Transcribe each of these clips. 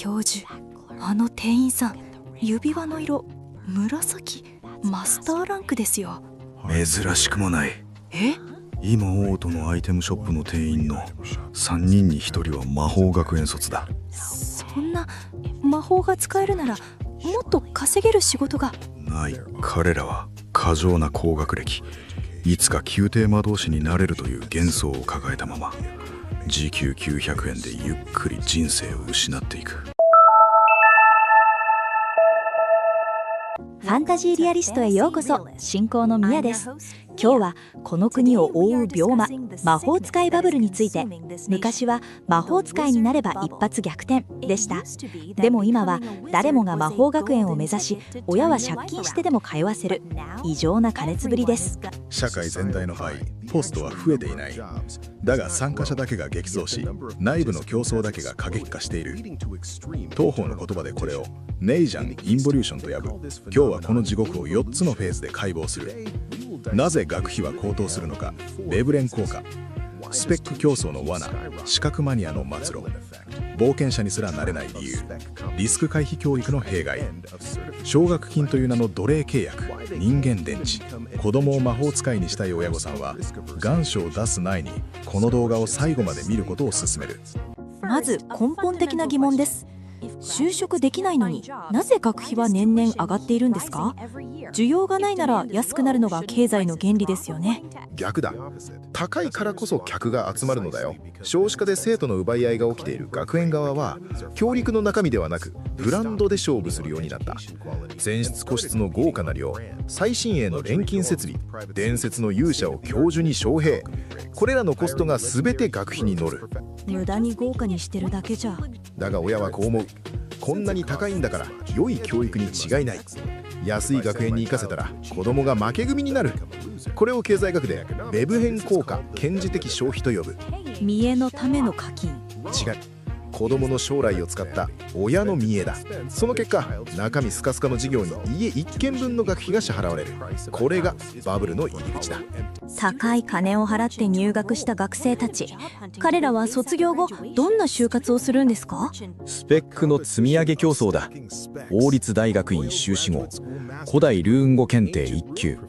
教授、あの店員さん、指輪の色紫、マスターランクですよ。珍しくもない。え？今オートのアイテムショップの店員の3人に1人は魔法学園卒だ。そんな魔法が使えるならもっと稼げる仕事がない。彼らは過剰な高学歴、いつか宮廷魔導士になれるという幻想を抱えたまま、時給900円でゆっくり人生を失っていく。ファンタジーリアリストへようこそ。進行のミヤです。今日はこの国を覆う病魔、魔法使いバブルについて。昔は魔法使いになれば一発逆転でした。でも今は誰もが魔法学園を目指し、親は借金してでも通わせる異常な過熱ぶりです。社会全体の場合、ポストは増えていない。だが参加者だけが激増し、内部の競争だけが過激化している。当方の言葉でこれをネイジャン・インボリューションと呼ぶ。今日はこの地獄を4つのフェーズで解剖する。なぜ学費は高騰するのか、ベブレン効果、スペック競争の罠、資格マニアの末路、冒険者にすらなれない理由、リスク回避教育の弊害、奨学金という名の奴隷契約、人間電池。子供を魔法使いにしたい親御さんは願書を出す前にこの動画を最後まで見ることを勧める。まず根本的な疑問です。就職できないのになぜ学費は年々上がっているんですか？需要がないなら安くなるのが経済の原理ですよね。逆だ。高いからこそ客が集まるのだよ。少子化で生徒の奪い合いが起きている学園側は、教育の中身ではなくブランドで勝負するようになった。全室個室の豪華な寮、最新鋭の錬金設備、伝説の勇者を教授に招聘。これらのコストが全て学費に乗る。無駄に豪華にしてるだけじゃ。だが親はこう思う。こんなに高いんだから良い教育に違いない。安い学園に行かせたら子供が負け組になる。これを経済学でベブヘン効果、顕示的消費と呼ぶ。見栄のための課金。違う。子供の将来を使った親の見栄だ。その結果、中身スカスカの事業に家1軒分の学費が支払われる。これがバブルの入り口だ。高い金を払って入学した学生たち、彼らは卒業後どんな就活をするんですか？スペックの積み上げ競争だ。王立大学院修士号、古代ルーン語検定1級、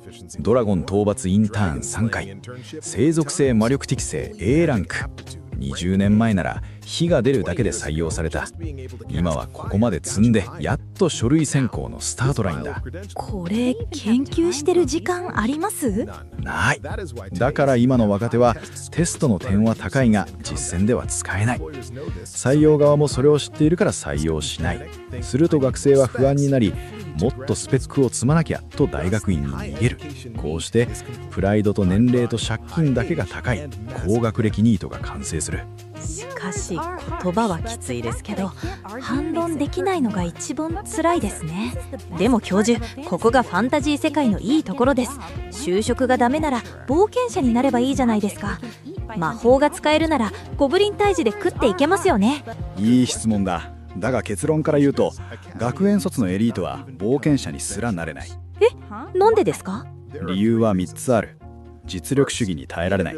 ドラゴン討伐インターン3回、生属性魔力適性 A ランク。20年前なら火が出るだけで採用された。今はここまで積んでやっと書類選考のスタートラインだ。これ研究してる時間あります？ない。だから今の若手はテストの点は高いが実践では使えない。採用側もそれを知っているから採用しない。すると学生は不安になり、もっとスペックを積まなきゃと大学院に逃げる。こうしてプライドと年齢と借金だけが高い高学歴ニートが完成する。しかし言葉はきついですけど、反論できないのが一番辛いですね。でも教授、ここがファンタジー世界のいいところです。就職がダメなら冒険者になればいいじゃないですか。魔法が使えるならゴブリン退治で食っていけますよね。いい質問だ。だが結論から言うと、学園卒のエリートは冒険者にすらなれない。なんでですか？理由は3つある。実力主義に耐えられない。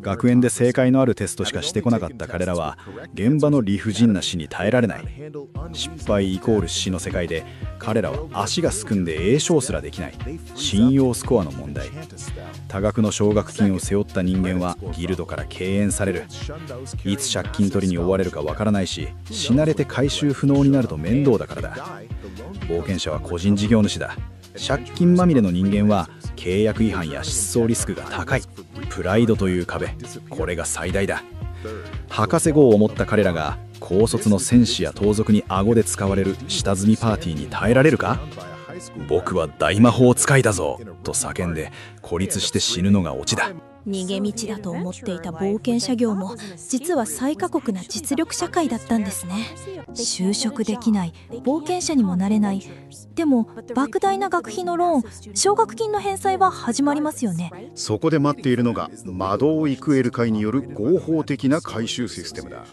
学園で正解のあるテストしかしてこなかった彼らは現場の理不尽な死に耐えられない。失敗イコール死の世界で彼らは足がすくんで栄唱すらできない。信用スコアの問題。多額の奨学金を背負った人間はギルドから敬遠される。いつ借金取りに追われるかわからないし、死なれて回収不能になると面倒だからだ。冒険者は個人事業主だ。借金まみれの人間は契約違反や失踪リスクが高い。プライドという壁、これが最大だ。博士号を持った彼らが高卒の戦士や盗賊に顎で使われる下積みパーティーに耐えられるか？僕は大魔法使いだぞと叫んで孤立して死ぬのがオチだ。逃げ道だと思っていた冒険者業も実は最過酷な実力社会だったんですね。就職できない、冒険者にもなれない。でも莫大な学費のローン、奨学金の返済は始まりますよね。そこで待っているのが魔導育エル会による合法的な回収システムだ。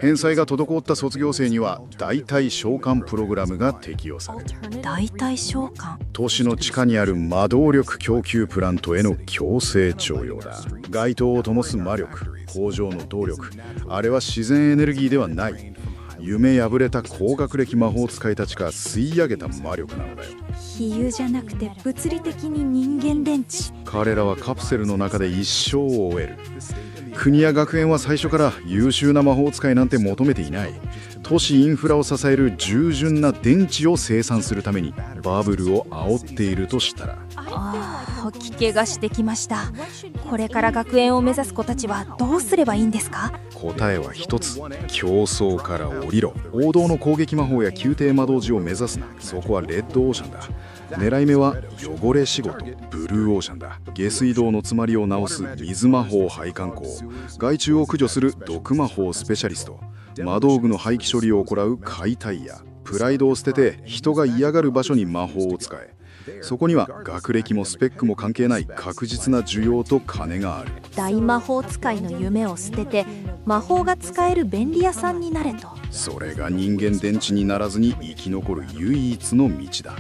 返済が滞った卒業生には代替償還プログラムが適用される。代替償還？都市の地下にある魔導力供給プラントへの強制徴用だ。街灯を灯す魔力、工場の動力、あれは自然エネルギーではない。夢破れた高学歴魔法使いたちが吸い上げた魔力なのだよ。比喩じゃなくて物理的に人間電池。彼らはカプセルの中で一生を終える。国や学園は最初から優秀な魔法使いなんて求めていない。都市インフラを支える従順な電池を生産するためにバブルを煽っているとしたら、吐き気がしてきました。これから学園を目指す子たちはどうすればいいんですか？答えは一つ、競争から降りろ。王道の攻撃魔法や宮廷魔導士を目指すな。そこはレッドオーシャンだ。狙い目は汚れ仕事、ブルーオーシャンだ。下水道の詰まりを直す水魔法配管工、害虫を駆除する毒魔法スペシャリスト、魔道具の廃棄処理を行う解体屋、プライドを捨てて人が嫌がる場所に魔法を使え。そこには学歴もスペックも関係ない確実な需要と金がある。大魔法使いの夢を捨てて魔法が使える便利屋さんになれと。それが人間電池にならずに生き残る唯一の道だ。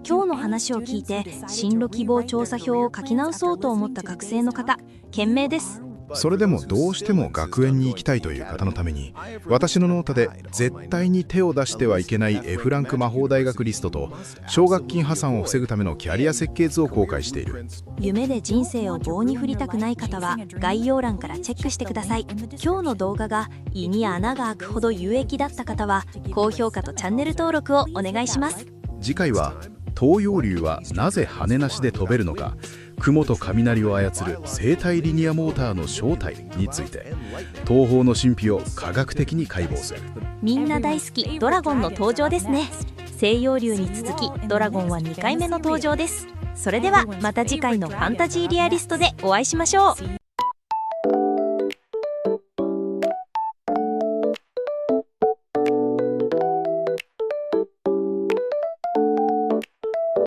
今日の話を聞いて進路希望調査票を書き直そうと思った学生の方、賢明です。それでもどうしても学園に行きたいという方のために、私のノートで絶対に手を出してはいけない F ランク魔法大学リストと奨学金破産を防ぐためのキャリア設計図を公開している。夢で人生を棒に振りたくない方は概要欄からチェックしてください。今日の動画が胃に穴が開くほど有益だった方は高評価とチャンネル登録をお願いします。次回は東洋竜はなぜ羽なしで飛べるのか、雲と雷を操る生体リニアモーターの正体について、東方の神秘を科学的に解剖する。みんな大好きドラゴンの登場ですね。西洋竜に続きドラゴンは2回目の登場です。それではまた次回のファンタジーリアリストでお会いしましょう。